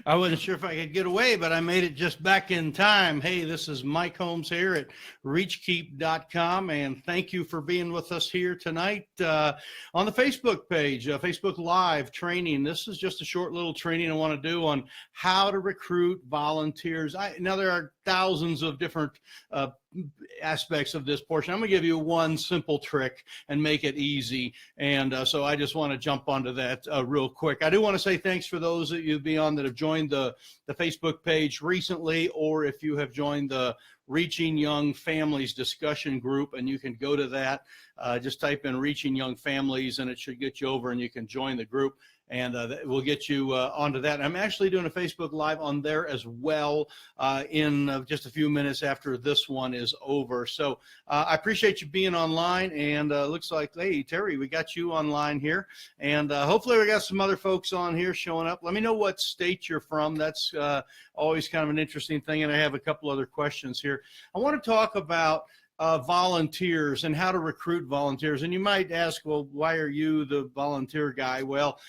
I wasn't sure if I could get away, but I made it just back in time. Hey, this is Mike Holmes here at Reachkeep.com, and thank you for being with us here tonight on the Facebook page, Facebook Live training. This is just a short little training I want to do on how to recruit volunteers. Now, there are thousands of different aspects of this portion. I'm going to give you one simple trick and make it easy. And so I just want to jump onto that real quick. I do want to say thanks for those of you beyond that have joined the Facebook page recently, or if you have joined the Reaching Young Families discussion group, and you can go to that. Just type in Reaching Young Families and it should get you over and you can join the group. And we'll get you onto that. I'm actually doing a Facebook Live on there as well in just a few minutes after this one is over. So I appreciate you being online. And looks like, hey, Terry, we got you online here. And hopefully we got some other folks on here showing up. Let me know what state you're from. That's always kind of an interesting thing. And I have a couple other questions here. I want to talk about volunteers and how to recruit volunteers. And you might ask, well, why are you the volunteer guy? Well,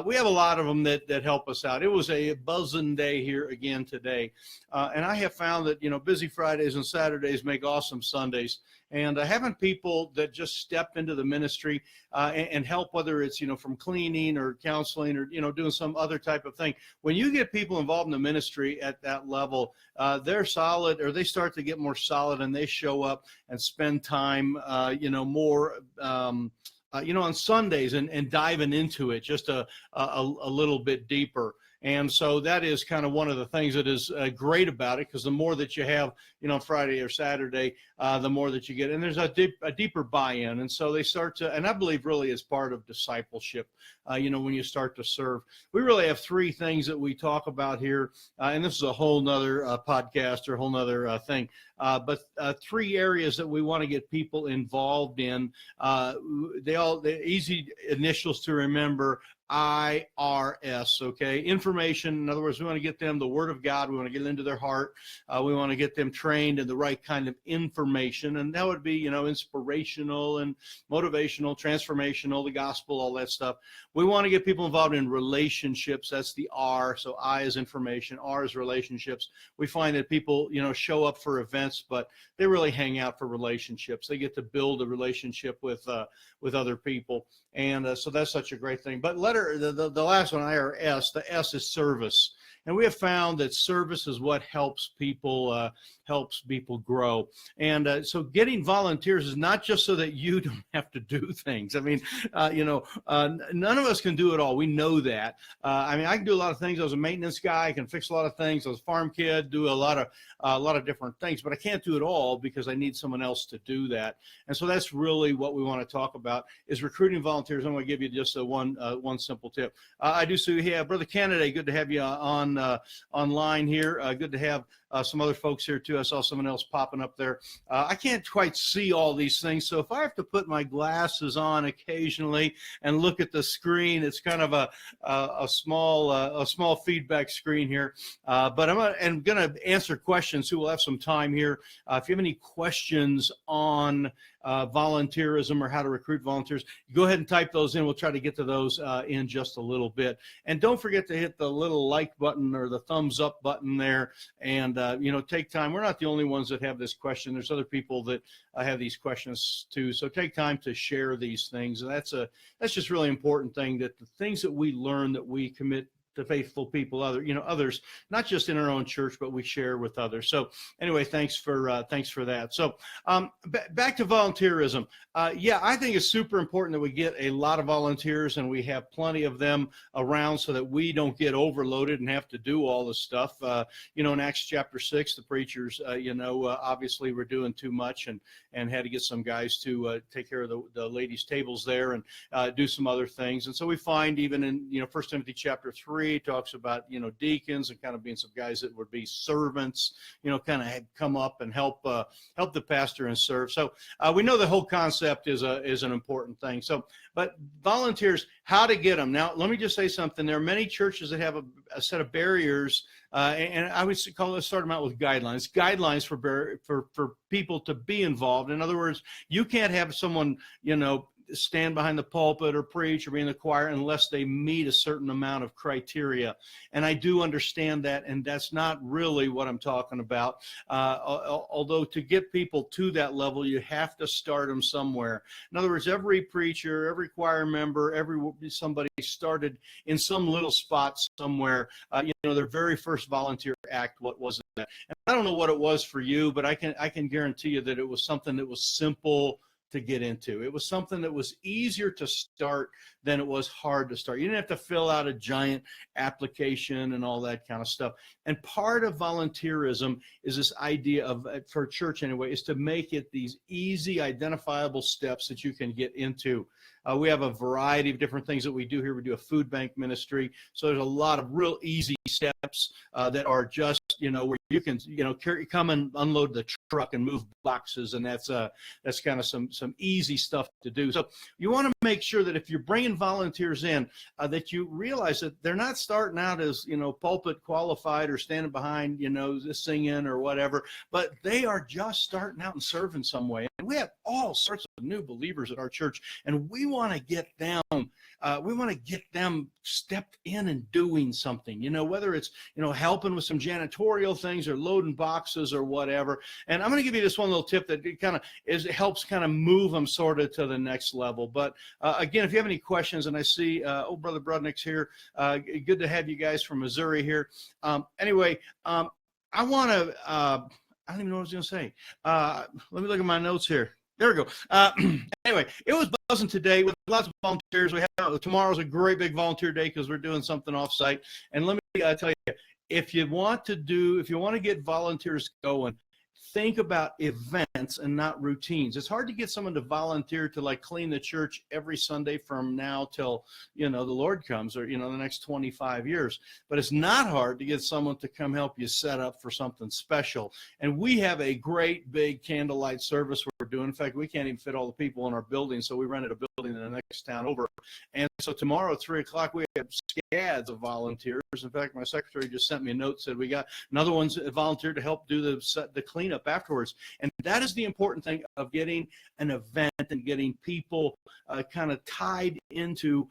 we have a lot of them that help us out. It was a buzzing day here again today. And I have found that, busy Fridays and Saturdays make awesome Sundays. And having people that just step into the ministry and help, whether it's, from cleaning or counseling or, doing some other type of thing. When you get people involved in the ministry at that level, they're solid, or they start to get more solid, and they show up and spend time, more, on Sundays and diving into it just a little bit deeper. And so that is kind of one of the things that is great about it, because the more that you have, Friday or Saturday, the more that you get. And there's a deeper buy-in. And so they start to, and I believe really is part of discipleship, when you start to serve. We really have three things that we talk about here. And this is a whole nother podcast or a whole nother thing. But three areas that we want to get people involved in. They're easy initials to remember. IRS, okay? Information. In other words, we want to get them the Word of God. We want to get it into their heart. We want to get them trained in the right kind of information. And that would be, inspirational and motivational, transformational, the gospel, all that stuff. We want to get people involved in relationships. That's the R. So I is information. R is relationships. We find that people, show up for events, but they really hang out for relationships. They get to build a relationship with other people. And so that's such a great thing. But the last one, IRS, the S is service. And we have found that service is what helps people grow. And so getting volunteers is not just so that you don't have to do things. I mean, none of us can do it all. We know that. I can do a lot of things. I was a maintenance guy. I can fix a lot of things. I was a farm kid, do a lot of different things, but I can't do it all because I need someone else to do that. And so that's really what we want to talk about is recruiting volunteers. I'm going to give you just one simple tip. I do see here, Brother Kennedy, good to have you online here. Good to have some other folks here too. I saw someone else popping up there. I can't quite see all these things, so if I have to put my glasses on occasionally and look at the screen, it's kind of a small feedback screen here. But I'm going to answer questions. So we'll have some time here. If you have any questions on volunteerism or how to recruit volunteers, go ahead and type those in. We'll try to get to those in just a little bit. And don't forget to hit the little like button or the thumbs up button there. And, take time. We're not the only ones that have this question. There's other people that have these questions too. So take time to share these things. And that's just really important thing, that the things that we learn, that we commit to faithful people, others, not just in our own church, but we share with others. So anyway, thanks for that. So back to volunteerism. I think it's super important that we get a lot of volunteers and we have plenty of them around so that we don't get overloaded and have to do all this stuff. In Acts chapter 6, the preachers, obviously were doing too much and had to get some guys to take care of the ladies' tables there and do some other things. And so we find even in, 1 Timothy chapter 3, talks about, deacons and kind of being some guys that would be servants, kind of come up and help the pastor and serve. So we know the whole concept is an important thing. So, but volunteers, how to get them. Now, let me just say something. There are many churches that have a set of barriers, and I would start them out with guidelines for people to be involved. In other words, you can't have someone, stand behind the pulpit or preach or be in the choir unless they meet a certain amount of criteria. And I do understand that, and that's not really what I'm talking about. Although to get people to that level, you have to start them somewhere. In other words, every preacher, every choir member, somebody started in some little spot somewhere. Their very first volunteer act, what was that? And I don't know what it was for you, but I can guarantee you that it was something that was simple to get into. It was something that was easier to start than it was hard to start. You didn't have to fill out a giant application and all that kind of stuff. And part of volunteerism is this idea of, for church anyway, is to make it these easy, identifiable steps that you can get into. We have a variety of different things that we do here. We do a food bank ministry. So there's a lot of real easy steps that are just, where you can, come and unload the truck and move boxes. And that's kind of some easy stuff to do. So you want to make sure that if you're bringing volunteers in, that you realize that they're not starting out as, pulpit qualified or standing behind, singing or whatever, but they are just starting out and serving some way. And we have all sorts of new believers at our church, and we want to get them stepped in and doing something, whether it's, helping with some janitorial things or loading boxes or whatever. And I'm going to give you this one little tip that it helps kind of move them sort of to the next level. But again, if you have any questions, and I see, Brother Brudnick's here. Good to have you guys from Missouri here. Anyway, I want to, I don't even know what I was going to say. Let me look at my notes here. There we go. Anyway, it was buzzing today with lots of volunteers. Tomorrow's a great big volunteer day because we're doing something off-site. And let me tell you, if you want to get volunteers going, think about events and not routines. It's hard to get someone to volunteer to clean the church every Sunday from now till, the Lord comes, or, the next 25 years. But it's not hard to get someone to come help you set up for something special. And we have a great big candlelight service we're doing. In fact, we can't even fit all the people in our building, so we rented a building in the next town over. And so tomorrow at 3 o'clock, we have scads of volunteers. In fact, my secretary just sent me a note, said we got another one's volunteered to help do the cleanup afterwards. And that is the important thing of getting an event and getting people kind of tied into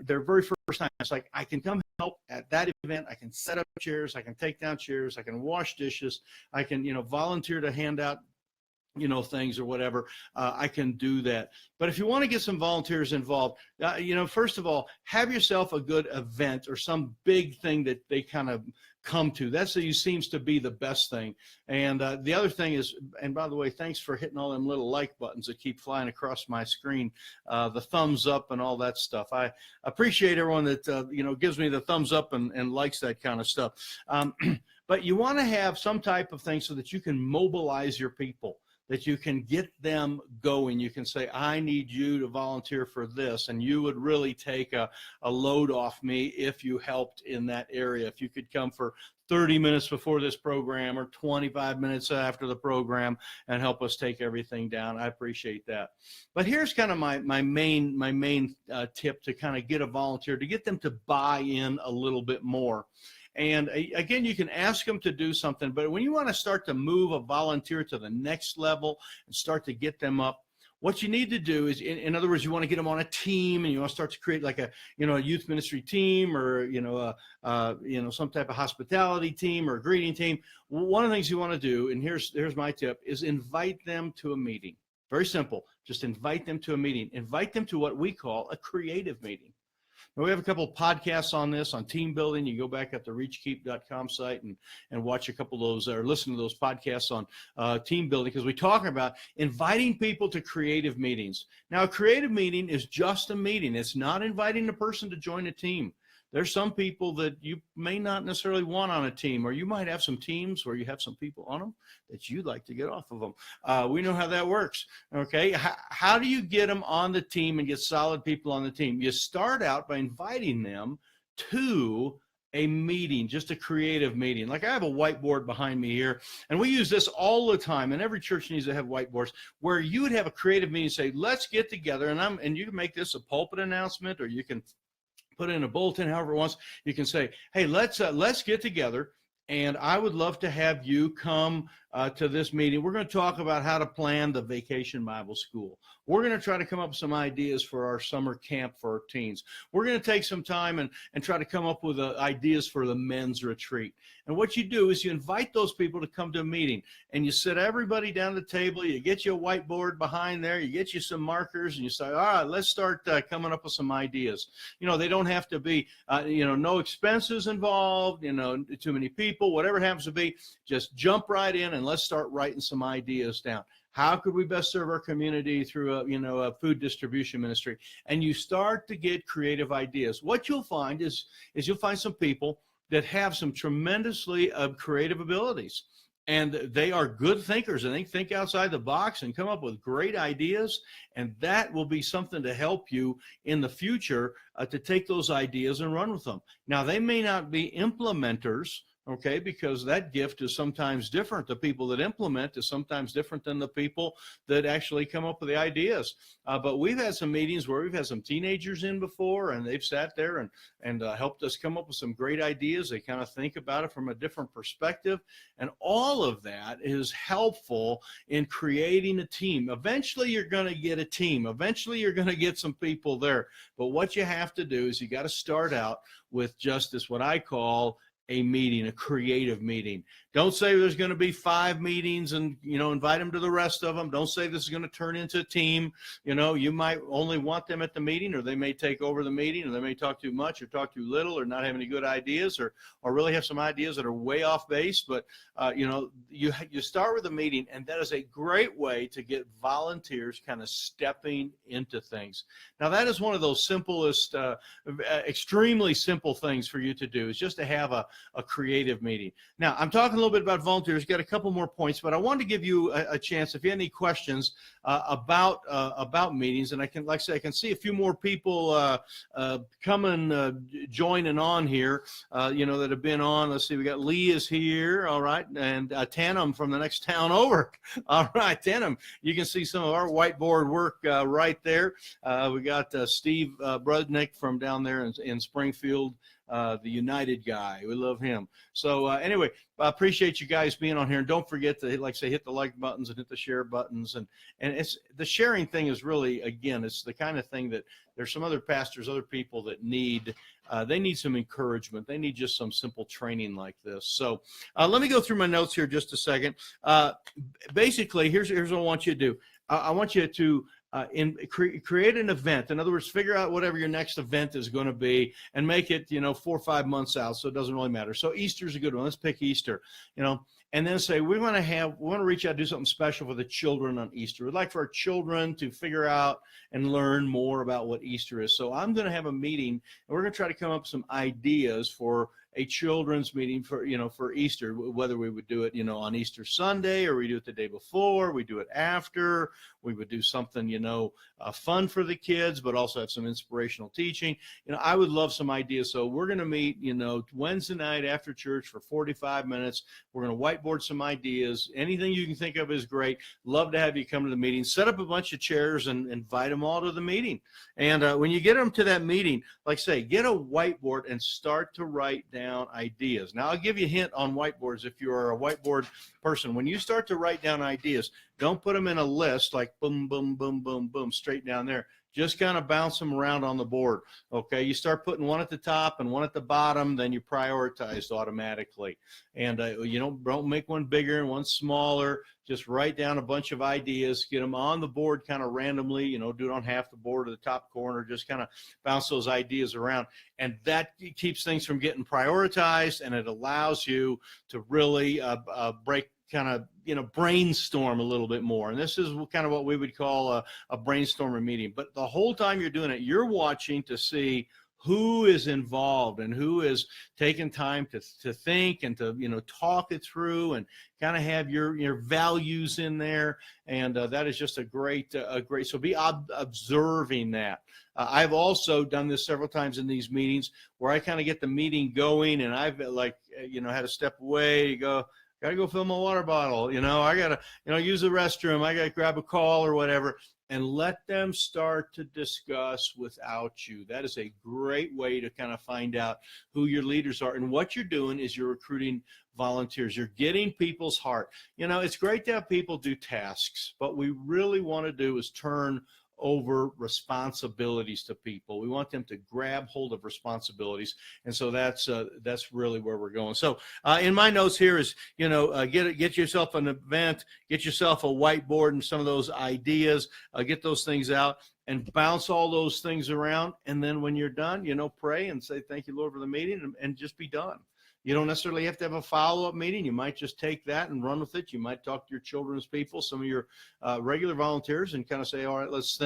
their very first time. It's like, I can come help at that event. I can set up chairs. I can take down chairs. I can wash dishes. I can, volunteer to hand out things or whatever. I can do that. But if you want to get some volunteers involved, first of all, have yourself a good event or some big thing that they kind of come to. That seems to be the best thing. And the other thing is, and by the way, thanks for hitting all them little like buttons that keep flying across my screen, the thumbs up and all that stuff. I appreciate everyone that, gives me the thumbs up and likes that kind of stuff. But you want to have some type of thing so that you can mobilize your people, that you can get them going. You can say, I need you to volunteer for this, and you would really take a load off me if you helped in that area. If you could come for 30 minutes before this program or 25 minutes after the program and help us take everything down, I appreciate that. But here's kind of my main tip to kind of get a volunteer, to get them to buy in a little bit more. And again, you can ask them to do something, but when you want to start to move a volunteer to the next level and start to get them up, what you need to do is, in other words, you want to get them on a team, and you want to start to create like a youth ministry team, or some type of hospitality team or a greeting team. One of the things you want to do, and here's my tip, is invite them to a meeting. Very simple. Just invite them to a meeting. Invite them to what we call a creative meeting. Now, we have a couple of podcasts on this, on team building. You go back at the reachkeep.com site and watch a couple of those, or listen to those podcasts on team building, because we talk about inviting people to creative meetings. Now, a creative meeting is just a meeting. It's not inviting a person to join a team. There's some people that you may not necessarily want on a team, or you might have some teams where you have some people on them that you'd like to get off of them. We know how that works, okay? How do you get them on the team and get solid people on the team? You start out by inviting them to a meeting, just a creative meeting. Like, I have a whiteboard behind me here, and we use this all the time, and every church needs to have whiteboards, where you would have a creative meeting, say, let's get together, and you can make this a pulpit announcement, or you can put in a bulletin, however it wants. You can say, hey, let's get together, and I would love to have you come to this meeting. We're going to talk about how to plan the Vacation Bible School. We're going to try to come up with some ideas for our summer camp for our teens. We're going to take some time and try to come up with ideas for the men's retreat. And what you do is you invite those people to come to a meeting, and you sit everybody down at the table. You get you a whiteboard behind there. You get you some markers, and you say, all right, let's start coming up with some ideas. They don't have to be, no expenses involved, too many people, whatever it happens to be. Just jump right in and let's start writing some ideas down. How could we best serve our community through a food distribution ministry? And you start to get creative ideas. What you'll find is you'll find some people that have some tremendously creative abilities. And they are good thinkers, and they think outside the box and come up with great ideas. And that will be something to help you in the future to take those ideas and run with them. Now, they may not be implementers, okay, because that gift is sometimes different. The people that implement is sometimes different than the people that actually come up with the ideas. But we've had some meetings where we've had some teenagers in before, and they've sat there and helped us come up with some great ideas. They kind of think about it from a different perspective. And all of that is helpful in creating a team. Eventually, you're going to get a team. Eventually, you're going to get some people there. But what you have to do is you got to start out with just this, what I call a meeting, a creative meeting. Don't say there's going to be 5 meetings and, invite them to the rest of them. Don't say this is going to turn into a team. You might only want them at the meeting, or they may take over the meeting, or they may talk too much or talk too little, or not have any good ideas, or really have some ideas that are way off base. But, you start with a meeting, and that is a great way to get volunteers kind of stepping into things. Now, that is one of those simplest, extremely simple things for you to do, is just to have a creative meeting. Now, I'm talking a little bit about volunteers. Got a couple more points, but I wanted to give you a chance, if you have any questions about meetings. And I can, like I say, I can see a few more people coming, joining on here, that have been on. Let's see, we got Lee is here, all right, and Tanem from the next town over. All right, Tanem, you can see some of our whiteboard work right there. We got Steve Brudnick from down there in Springfield. The United guy. We love him. So anyway, I appreciate you guys being on here. And don't forget to, like I say, hit the like buttons and hit the share buttons. And it's the sharing thing is really, again, it's the kind of thing that there's some other pastors, other people that need, they need some encouragement. They need just some simple training like this. So let me go through my notes here just a second. Basically, here's what I want you to do. I want you to create an event. In other words, figure out whatever your next event is going to be and make it, 4 or 5 months out, so it doesn't really matter. So Easter's a good one. Let's pick Easter, and then say we want to reach out and do something special for the children on Easter. We'd like for our children to figure out and learn more about what Easter is. So I'm going to have a meeting, and we're going to try to come up with some ideas for a children's meeting for Easter, whether we would do it, on Easter Sunday, or we do it the day before, we do it after, we would do something, fun for the kids, but also have some inspirational teaching. I would love some ideas. So we're going to meet, Wednesday night after church for 45 minutes. We're going to whiteboard some ideas. Anything you can think of is great. Love to have you come to the meeting. Set up a bunch of chairs and invite them all to the meeting. And when you get them to that meeting, like I say, get a whiteboard and start to write down ideas. Now, I'll give you a hint on whiteboards if you are a whiteboard person. When you start to write down ideas, don't put them in a list like boom, boom, boom, boom, boom, straight down there. Just kind of bounce them around on the board. Okay, you start putting one at the top and one at the bottom, then you prioritize automatically. And you don't make one bigger and one smaller. Just write down a bunch of ideas, get them on the board kind of randomly, do it on half the board or the top corner, just kind of bounce those ideas around. And that keeps things from getting prioritized, and it allows you to really brainstorm a little bit more. And this is kind of what we would call a brainstorming meeting. But the whole time you're doing it, you're watching to see who is involved and who is taking time to think and to, talk it through and kind of have your values in there. And that is just a great, so be observing that. I've also done this several times in these meetings where I kind of get the meeting going, and I've had to step away, go, got to go fill my water bottle. I got to, use the restroom. I got to grab a call or whatever. And let them start to discuss without you. That is a great way to kind of find out who your leaders are. And what you're doing is you're recruiting volunteers. You're getting people's heart. It's great to have people do tasks, but we really want to do is turn over responsibilities to people. We want them to grab hold of responsibilities, and so that's really where we're going. So in my notes here is get yourself an event, get yourself a whiteboard and some of those ideas, get those things out and bounce all those things around, and then when you're done, pray and say thank you, Lord, for the meeting, and just be done. You don't necessarily have to have a follow-up meeting. You might just take that and run with it. You might talk to your children's people, some of your regular volunteers, and kind of say, all right, let's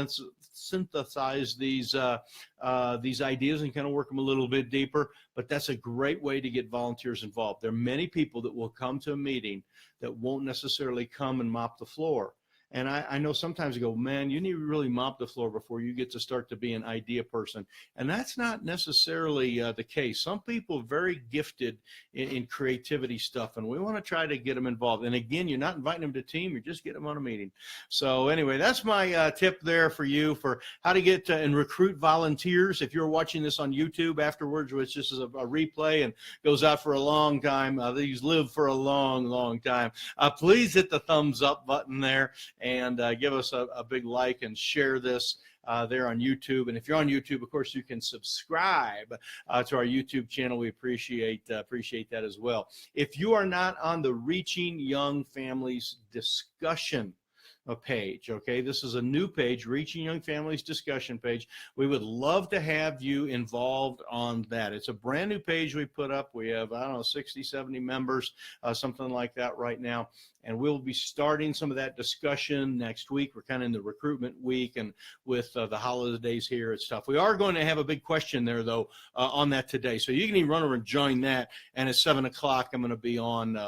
synthesize these ideas and kind of work them a little bit deeper. But that's a great way to get volunteers involved. There are many people that will come to a meeting that won't necessarily come and mop the floor. And I know sometimes you go, man, you need to really mop the floor before you get to start to be an idea person. And that's not necessarily the case. Some people are very gifted in creativity stuff, and we want to try to get them involved. And again, you're not inviting them to team, you're just getting them on a meeting. So anyway, that's my tip there for you for how to get and recruit volunteers. If you're watching this on YouTube afterwards, which this is a replay and goes out for a long time, these live for a long, long time, please hit the thumbs up button there. And give us a big like and share this there on YouTube. And if you're on YouTube, of course, you can subscribe to our YouTube channel. We appreciate that as well. If you are not on the Reaching Young Families discussion page, okay, this is a new page, Reaching Young Families discussion page. We would love to have you involved on that. It's a brand new page we put up. We have, 60, 70 members, something like that right now. And we'll be starting some of that discussion next week. We're kind of in the recruitment week, and with the holidays here, it's tough. We are going to have a big question there, though, on that today. So you can even run over and join that. And at 7 o'clock, I'm going to be on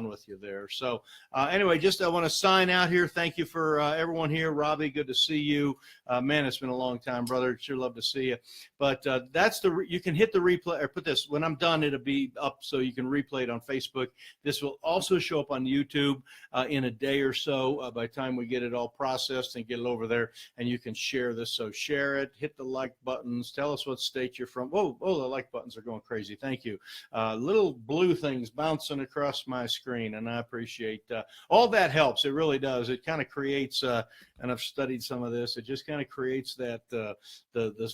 with you there. So anyway, just I want to sign out here. Thank you for everyone here. Robbie, good to see you. Man, it's been a long time, brother. Sure love to see you. But that's you can hit the replay, or put this, when I'm done, it'll be up so you can replay it on Facebook. This will also show up on YouTube in a day or so by the time we get it all processed and get it over there, and you can share this. So share it, hit the like buttons, tell us what state you're from. Oh, the like buttons are going crazy. Thank you. Little blue things bouncing across my screen, and I appreciate all that helps. It really does. It kind of creates, and I've studied some of this, it just kind of creates that the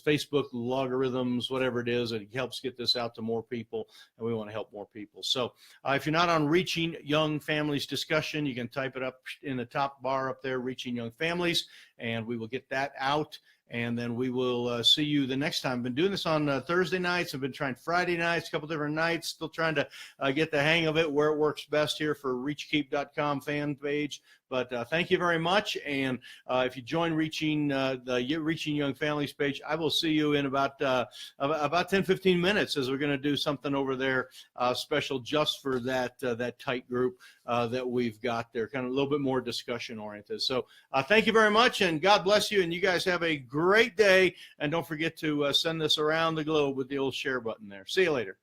Facebook logarithms, whatever it is, it helps get this out to more people, and we want to help more people. So if you're not on Reaching Young Families discussion, you can type it up in the top bar up there, Reaching Young Families, and we will get that out. And then we will see you the next time. I've been doing this on Thursday nights. I've been trying Friday nights, a couple different nights, still trying to get the hang of it, where it works best here for Reachkeep.com fan page. But thank you very much. And if you join the Reaching Young Families page, I will see you in about 10, 15 minutes, as we're going to do something over there special just for that tight group that we've got there, kind of a little bit more discussion oriented. So thank you very much, and God bless you. And you guys have a great day. And don't forget to send this around the globe with the old share button there. See you later.